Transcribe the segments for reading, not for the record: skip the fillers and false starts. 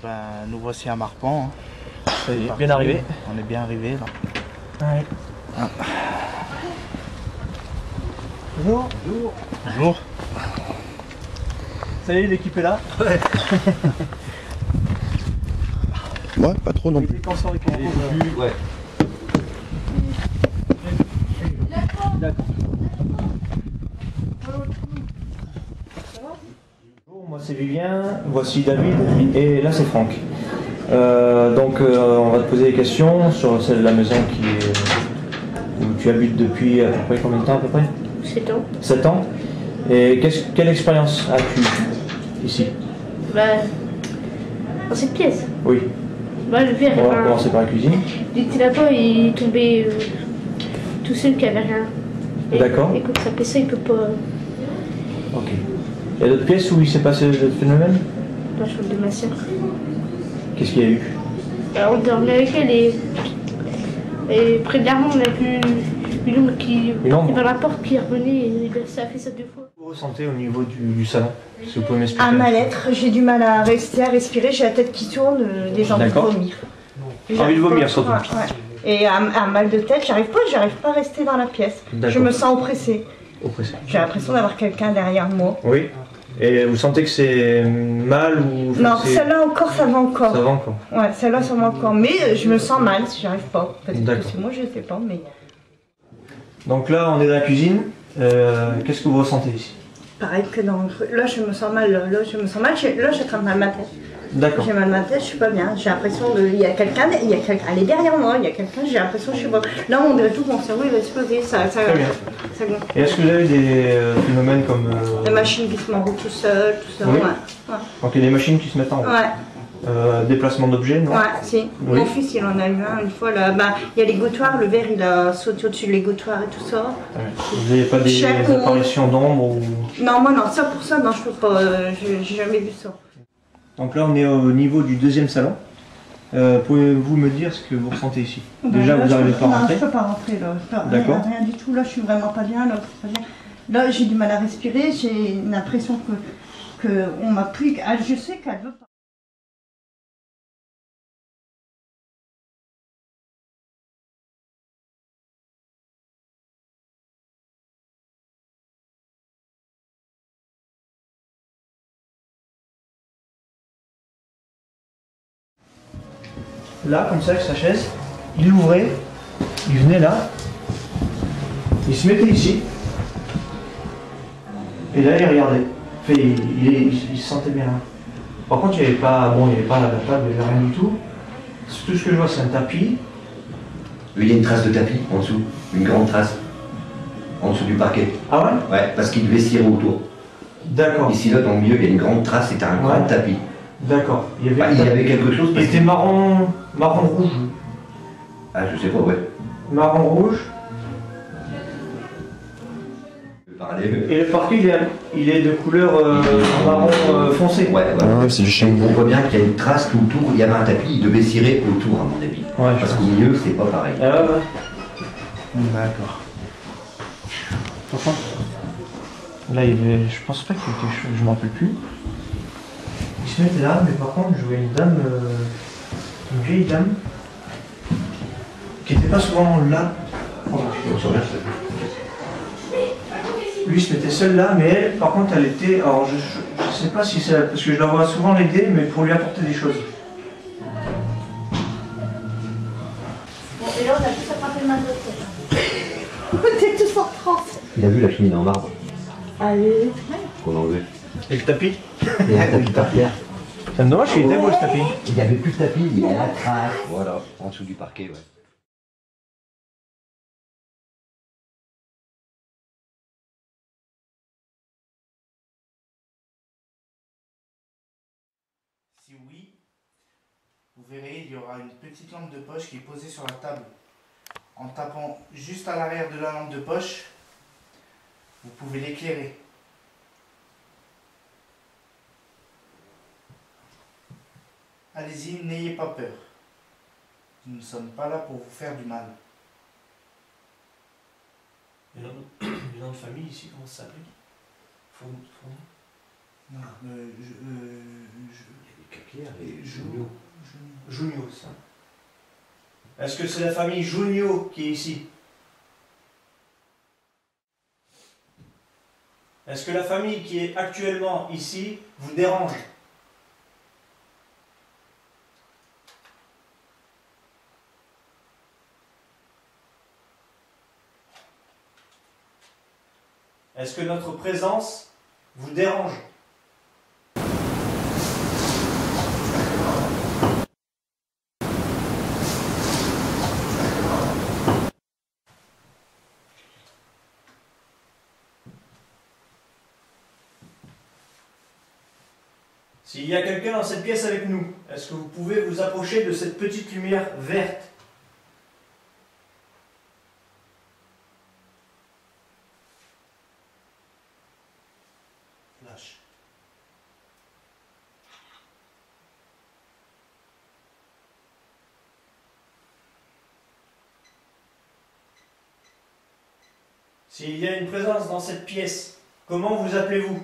Ben, nous voici à Marpan. Hein. Ça y est, bien arrivé. On est bien arrivé là. Ouais. Ah. Bonjour. Bonjour. Bonjour. Ça y est, l'équipe est là. Ouais. Ouais, pas trop non plus. Quand sort l'équipe Ouais. D'accord. Bonjour, moi c'est Vivien, voici David et là c'est Franck. On va te poser des questions sur celle de la maison où tu habites depuis à peu près combien de temps à peu près? 7 ans. 7 ans. Et quelle expérience as-tu ici? Bah, dans cette pièce. Oui. Bah, le père, On va commencer par la cuisine. il était là-bas et il est tombé tout seul qui avait rien. D'accord. Et comme ça fait ça, il peut pas. Ok. Il y a d'autres pièces où il s'est passé le phénomène? Dans la chambre de ma soeur. Qu'est-ce qu'il y a eu? On dormait avec elle et près de l'armoire, on a vu une ombre qui ombre? dans la porte qui revenait et ça a fait ça 2 fois. Vous ressentez au niveau du salon? Si vous pouvez m'expliquer. Un mal-être, j'ai du mal à rester, à respirer, j'ai la tête qui tourne, des envies de D'accord. vomir. Envie de vomir surtout. Ouais, ouais. Et un mal de tête, j'arrive pas à rester dans la pièce. Je D'accord. me sens oppressée. Oppressé. J'ai l'impression d'avoir quelqu'un derrière moi. Oui. Et vous sentez que c'est mal ou... Non, c'est- celle-là encore, ça va encore. Ça va encore. Ouais, celle-là, ça va encore. Mais je me sens mal si j'arrive pas. Peut-être que D'accord. c'est moi, je sais pas, mais... Donc là, on est dans la cuisine. Qu'est-ce que vous ressentez ici? Pareil que dans... Là, je me sens mal. Là, je me sens mal. Là, j'ai très mal à ma tête. D'accord. J'ai mal à ma tête, je suis pas bien. J'ai l'impression de. Il y a quelqu'un, elle est derrière moi, il y a quelqu'un, j'ai l'impression que je suis pas. Là, on dirait tout, mon cerveau il va exploser. Ça Très bien. gonfle. Et est-ce que vous avez des phénomènes comme... La machine qui se m'enroule tout seul, tout ça. Oui. Ouais. Donc il y a des machines qui se mettent en route. Ouais. Déplacement d'objets, non? Ouais, si. Oui. Mon fils, il en a eu un une fois. Là. Bah, il y a les gouttoirs, le verre, il a sauté au-dessus des gouttoirs et tout ça. Ouais. Vous n'avez pas des Chaque- apparitions d'ombre ou... Non, moi, non, ça pour ça, non, je peux pas. J'ai jamais vu ça. Donc là, on est au niveau du deuxième salon. Pouvez-vous me dire ce que vous ressentez ici? Déjà, Là, vous n'arrivez pas à Non, rentrer? je peux pas rentrer là. D'accord. Rien du tout. Là, je suis vraiment pas bien. Là, c'est pas bien. Là, j'ai du mal à respirer. J'ai l'impression que on m'a plus. Ah, je sais qu'elle veut pas. Là, comme ça, avec sa chaise, il ouvrait, il venait là, il se mettait ici, et là, il regardait. Enfin, il se sentait bien là. Par contre, il n'y avait pas, bon, il n'y avait pas la table, il n'y avait rien du tout. Tout ce que je vois, c'est un tapis. Il y a une trace de tapis en dessous, une grande trace, en dessous du parquet. Ah ouais? Ouais, parce qu'il devait cirer autour. D'accord, Ici, là, dans le milieu, il y a une grande trace, c'était un grand Ouais. tapis. d'accord. Il y avait quelque chose Il parce était marron rouge. Ah, je sais pas, ouais. Marron rouge. Je vais parler. Et le parquet, il est de couleur marron foncé. Ouais, ouais. Ah, c'est du chien. On voit bien qu'il y a une trace tout autour, il y avait un tapis, il devait cirer autour, à mon avis. Ouais, je Parce pense. qu'au milieu, c'est pas pareil. Ah ouais. D'accord. Par contre, là, je pense pas qu'il y ait quelque chose, je m'en rappelle plus. Il se mettait là, mais par contre, je voyais une dame, une vieille dame, qui n'était pas souvent là. Lui, il se mettait seul là, mais elle, par contre, elle était. Alors, je sais pas si c'est. Parce que je la vois souvent l'aider, mais pour lui apporter des choses. Bon, et là, on a tous attrapé le mal de tête. On était tous en transe. Il a vu la cheminée en marbre Allez. qu'on a enlevée. Et le tapis? Et un tapis par terre. C'est dommage qu'il était beau ce tapis. Il n'y avait plus de tapis, il y a la trace. Voilà, en dessous du parquet, ouais. Si oui, vous verrez, il y aura une petite lampe de poche qui est posée sur la table. En tapant juste à l'arrière de la lampe de poche, vous pouvez l'éclairer. Allez-y, n'ayez pas peur. Nous ne sommes pas là pour vous faire du mal. Le nom de famille ici, comment ça s'appelle? Non, Capillaire et Junio. Junios. Est-ce que c'est la famille Junio qui est ici? Est-ce que la famille qui est actuellement ici vous dérange? Est-ce que notre présence vous dérange? S'il y a quelqu'un dans cette pièce avec nous, est-ce que vous pouvez vous approcher de cette petite lumière verte? Flash. S'il y a une présence dans cette pièce, comment vous appelez-vous?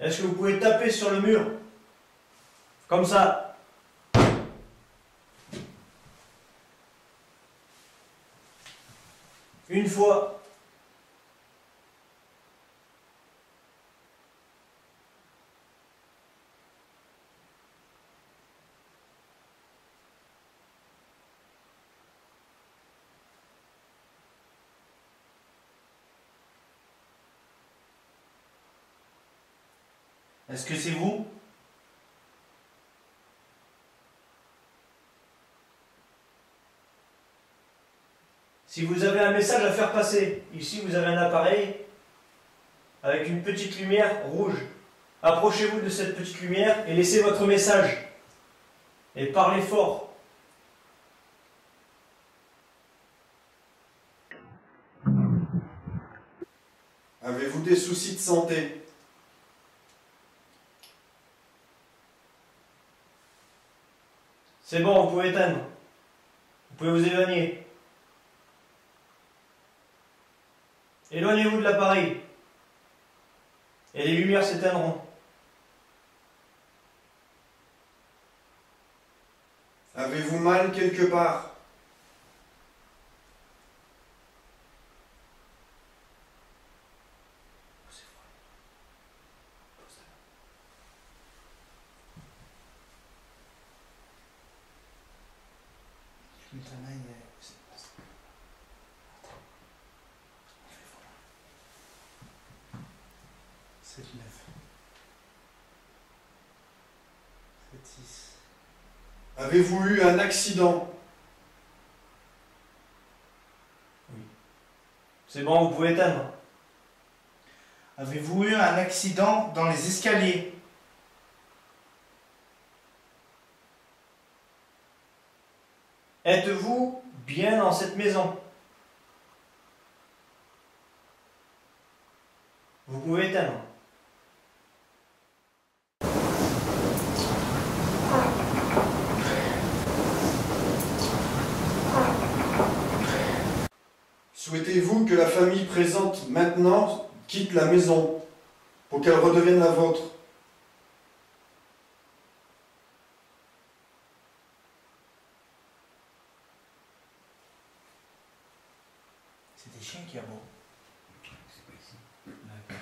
Est-ce que vous pouvez taper sur le mur? Comme ça. Une fois. Est-ce que c'est vous? Si vous avez un message à faire passer, ici vous avez un appareil avec une petite lumière rouge. Approchez-vous de cette petite lumière et laissez votre message. Et parlez fort. Avez-vous des soucis de santé? C'est bon, vous pouvez éteindre. Vous pouvez vous éloigner. Éloignez-vous de l'appareil. Et les lumières s'éteindront. Avez-vous mal quelque part? Putain, là, il y a... 7, 9. 7, 6. Avez-vous eu un accident? C'est bon, vous pouvez éteindre. Avez-vous eu un accident dans les escaliers? Êtes-vous bien dans cette maison? Vous pouvez éteindre. Souhaitez-vous que la famille présente maintenant quitte la maison pour qu'elle redevienne la vôtre? C'est des chiens qui aboient. D'accord.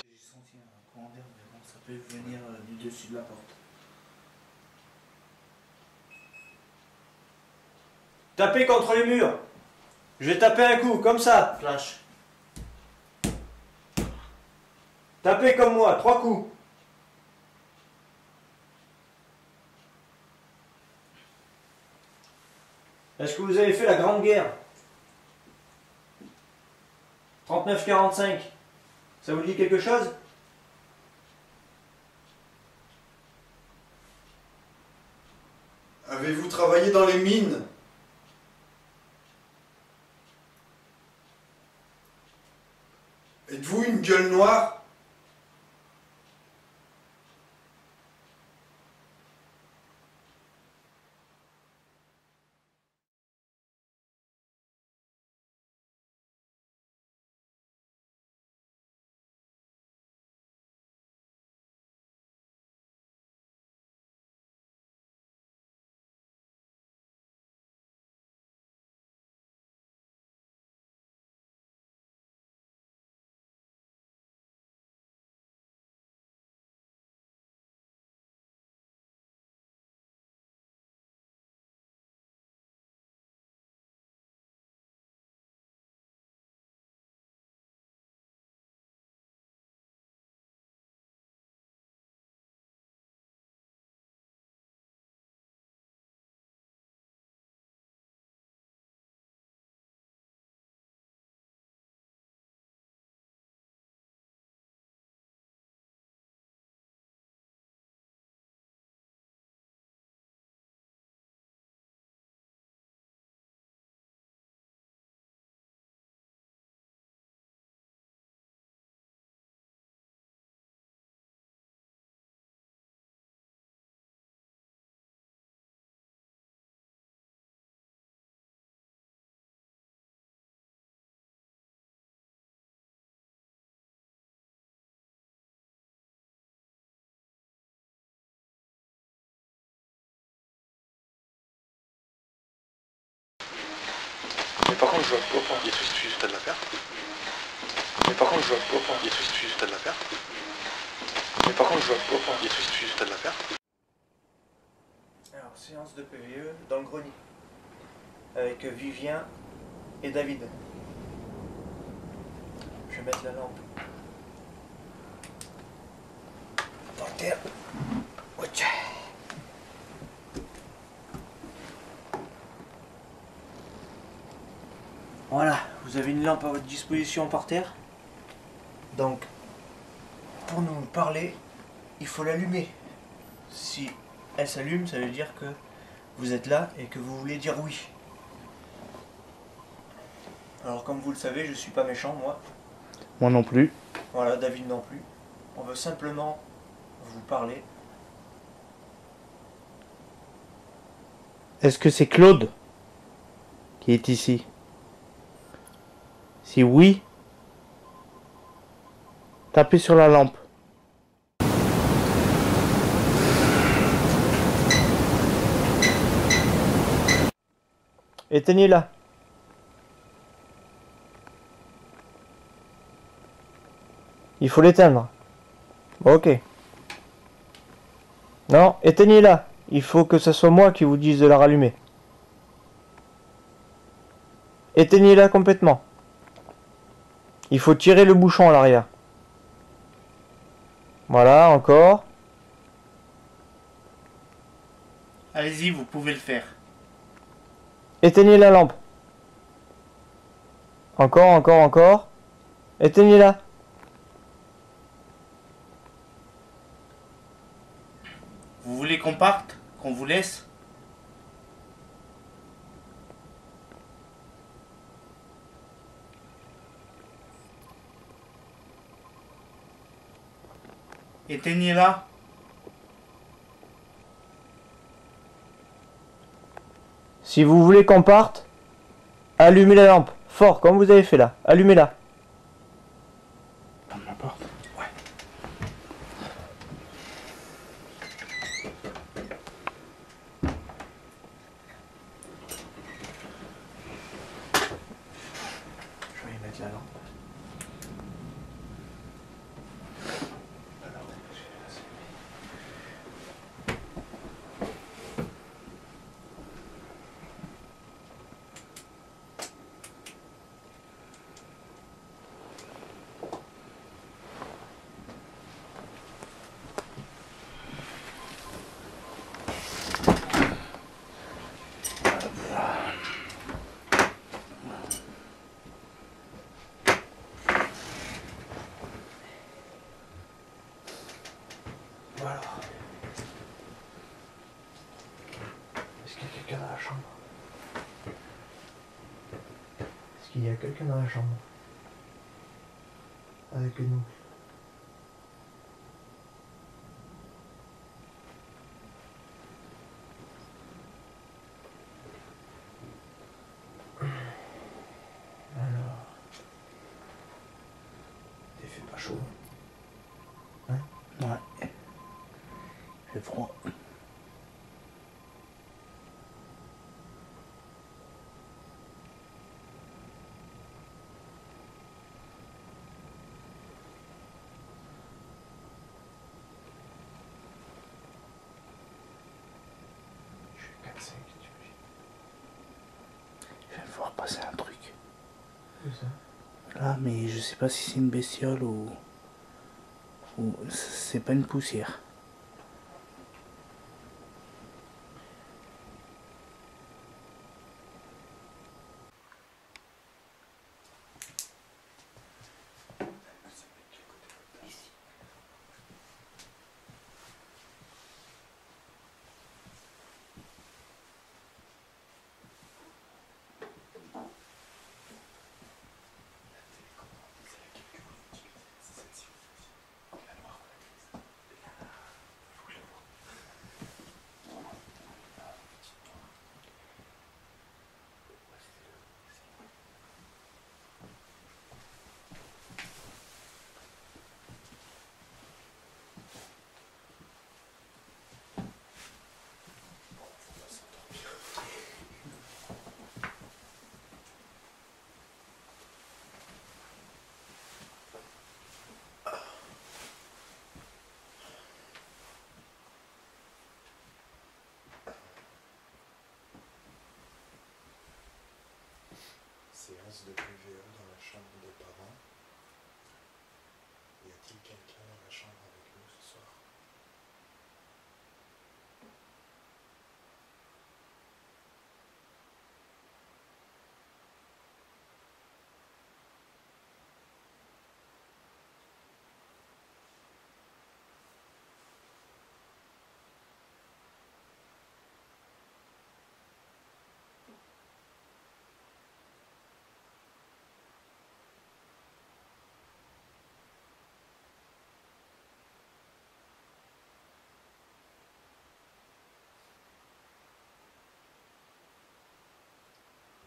J'ai senti un courant d'air, mais bon, ça peut venir du dessus de la porte. Tapez contre les murs. Je vais taper un coup, comme ça. Flash. Tapez comme moi, 3 coups. Est-ce que vous avez fait la Grande Guerre? 39-45. Ça vous dit quelque chose? Avez-vous travaillé dans les mines? Êtes-vous une gueule noire. Mais par contre, je vois pas. Il y a tout ce que tu as de la paire. Mais par contre, je vois pas. Il y a tout ce que tu as de la paire. Mais par contre, je vois pas. Il y a tout ce que tu as de la paire. Alors, séance de PVE dans le grenier. Avec Vivien et David. Je vais mettre la lampe par terre. Ok. Voilà, vous avez une lampe à votre disposition par terre. Donc, pour nous parler, il faut l'allumer. Si elle s'allume, ça veut dire que vous êtes là et que vous voulez dire oui. Alors comme vous le savez, je suis pas méchant, moi. Moi non plus. Voilà, David non plus. On veut simplement vous parler. Est-ce que c'est Claude qui est ici? Si oui, tapez sur la lampe. Éteignez-la. Il faut l'éteindre. Ok. Non, éteignez-la. Il faut que ce soit moi qui vous dise de la rallumer. Éteignez-la complètement. Il faut tirer le bouchon à l'arrière. Voilà, encore. Allez-y, vous pouvez le faire. Éteignez la lampe. Encore, encore, encore. Éteignez-la. Vous voulez qu'on parte? Qu'on vous laisse? Éteignez-la. Si vous voulez qu'on parte, allumez la lampe. Fort, comme vous avez fait là. Allumez-la. Ferme la porte. Ouais. Je vais y mettre la lampe. Voilà. Est-ce qu'il y a quelqu'un dans la chambre? Est-ce qu'il y a quelqu'un dans la chambre? avec nous. Alors, il fait pas chaud. Hein? Ouais. Il fait froid. Je suis cassé, qu'est-ce que tu veux? Je viens de voir passer un truc. C'est ça. Là, mais je sais pas si c'est une bestiole ou c'est pas une poussière. Séance de PVE dans la chambre des parents. Y a-t-il quelqu'un dans la chambre avec nous ce soir?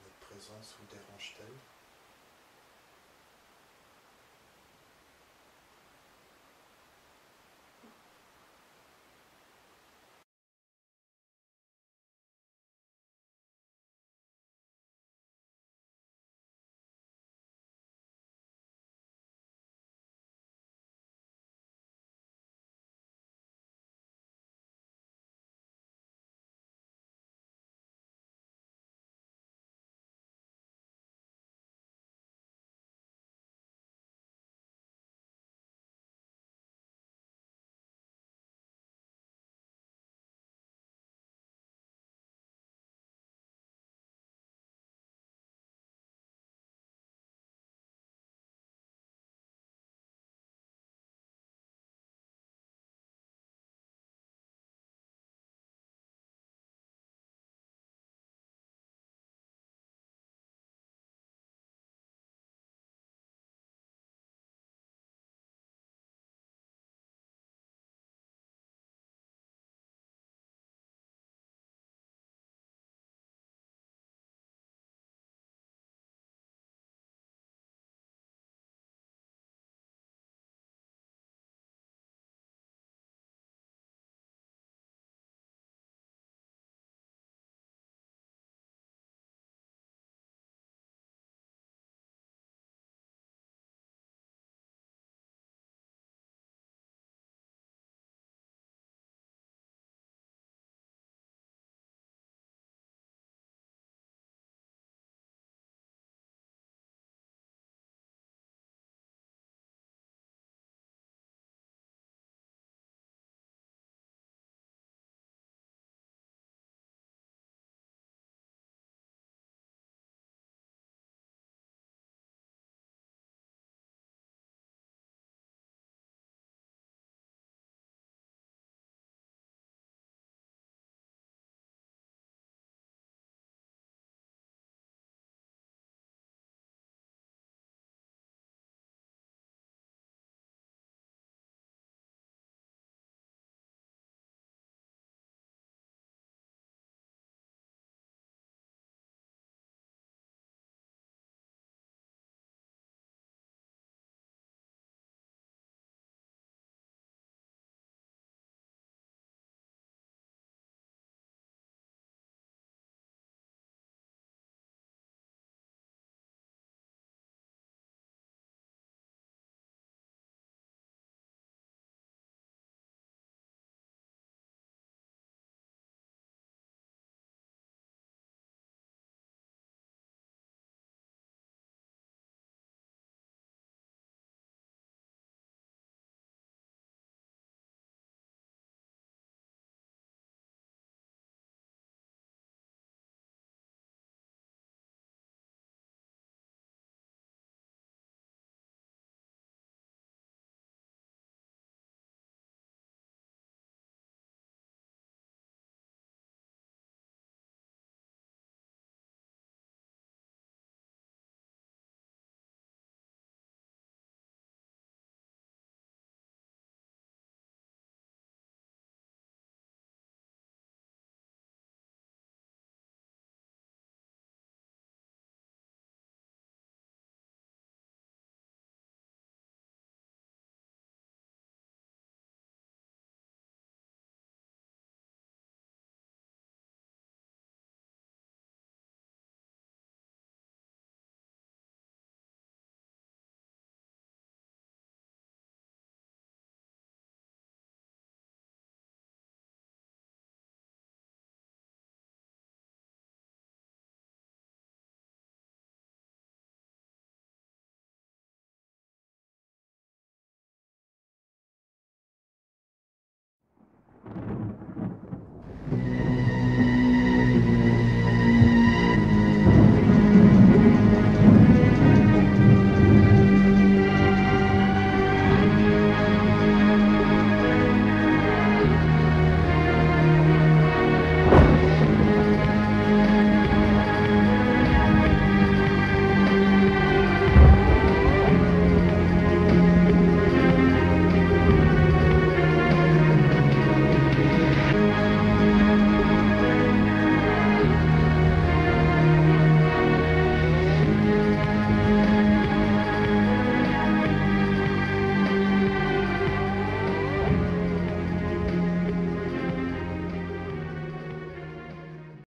Notre présence vous dérange-t-elle?